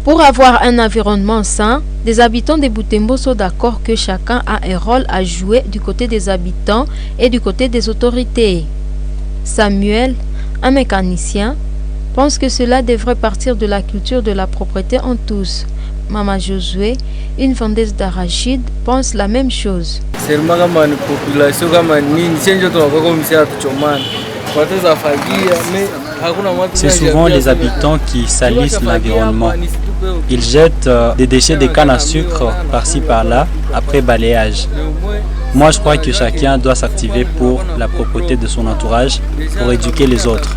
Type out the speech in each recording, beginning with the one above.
Pour avoir un environnement sain, les habitants de Butembo sont d'accord que chacun a un rôle à jouer du côté des habitants et du côté des autorités. Samuel, un mécanicien, pense que cela devrait partir de la culture de la propreté en tous. Maman Josué, une vendeuse d'arachides, pense la même chose. C'est souvent les habitants qui salissent l'environnement. Ils jettent des déchets de canne à sucre par-ci par-là après balayage. Moi, je crois que chacun doit s'activer pour la propreté de son entourage, pour éduquer les autres.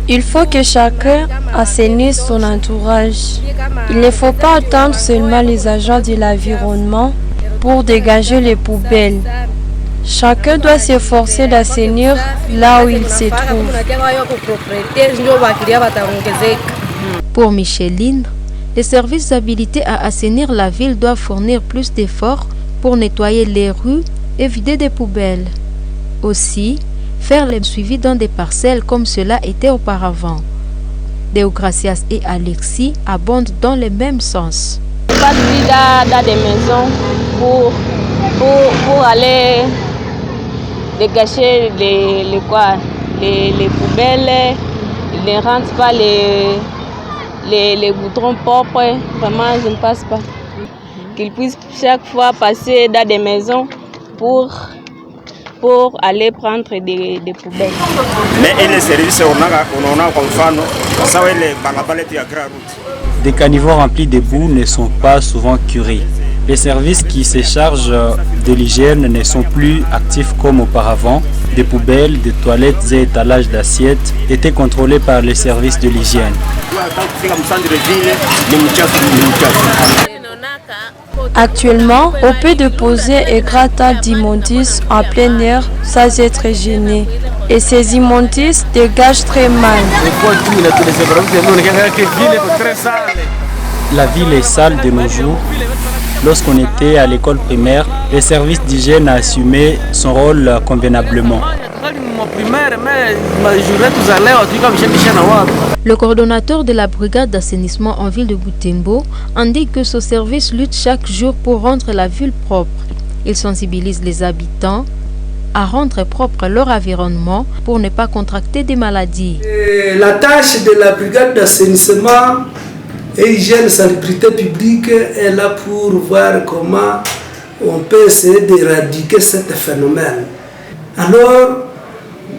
Il faut que chacun assainisse son entourage. Il ne faut pas attendre seulement les agents de l'environnement pour dégager les poubelles. Chacun doit s'efforcer d'assainir là où il se trouve. Pour Micheline, les services habilités à assainir la ville doivent fournir plus d'efforts pour nettoyer les rues et vider des poubelles. Aussi, faire les suivis dans des parcelles comme cela était auparavant. Deogracias et Alexis abondent dans le même sens. Pas de vie dans des maisons pour aller dégager les poubelles, ils ne rentrent pas les goudrons propres. Vraiment, je ne passe pas. Qu'ils puissent chaque fois passer dans des maisons pour aller prendre des poubelles. Mais les services, on a comme fan, ça va les balabalettes à grande route. Des caniveaux remplis de boue ne sont pas souvent curés. Les services qui se chargent de l'hygiène ne sont plus actifs comme auparavant. Des poubelles, des toilettes et étalages d'assiettes étaient contrôlés par les services de l'hygiène. Actuellement, on peut déposer un gratin d'immondices en plein air sans être gêné. Et ces immondices dégagent très mal. La ville est sale de nos jours. Lorsqu'on était à l'école primaire, le service d'hygiène a assumé son rôle convenablement. Le coordonnateur de la brigade d'assainissement en ville de Butembo indique que ce service lutte chaque jour pour rendre la ville propre. Il sensibilise les habitants à rendre propre leur environnement pour ne pas contracter des maladies. La tâche de la brigade d'assainissement et hygiène salubrité publique est là pour voir comment on peut essayer d'éradiquer ce phénomène. Alors,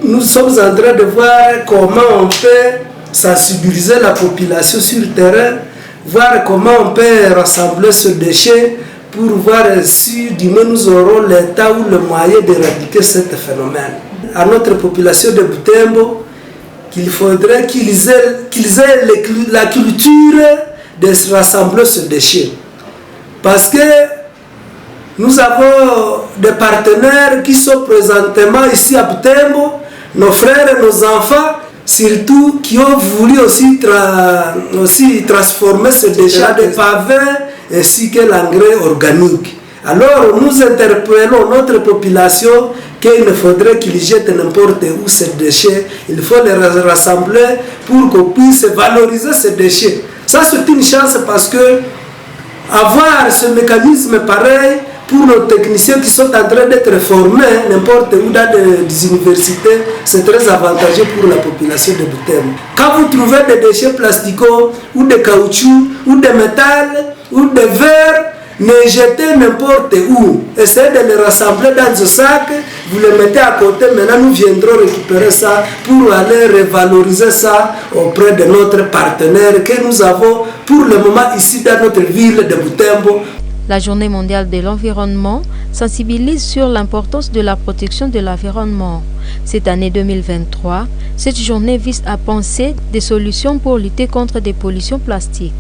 nous sommes en train de voir comment on peut sensibiliser la population sur le terrain, voir comment on peut rassembler ce déchet pour voir si demain nous aurons l'état ou le moyen d'éradiquer ce phénomène. À notre population de Butembo, qu'il faudrait qu'ils aient la culture de rassembler ce déchet. Parce que nous avons des partenaires qui sont présentement ici à Butembo, nos frères et nos enfants, surtout qui ont voulu aussi transformer ce déchet en des pavés ainsi que l'engrais organique. Alors nous interpellons notre population qu'il ne faudrait qu'ils jettent n'importe où ces déchets. Il faut les rassembler pour qu'on puisse valoriser ces déchets. Ça c'est une chance parce que avoir ce mécanisme pareil pour nos techniciens qui sont en train d'être formés n'importe où dans des universités, c'est très avantageux pour la population de Butembo. Quand vous trouvez des déchets plasticaux ou de caoutchouc ou de métal ou de verre, ne jetez n'importe où. Essayez de les rassembler dans un sac, vous les mettez à côté. Maintenant, nous viendrons récupérer ça pour aller revaloriser ça auprès de notre partenaire que nous avons pour le moment ici dans notre ville de Butembo. La Journée mondiale de l'environnement sensibilise sur l'importance de la protection de l'environnement. Cette année 2023, cette journée vise à penser des solutions pour lutter contre des pollutions plastiques.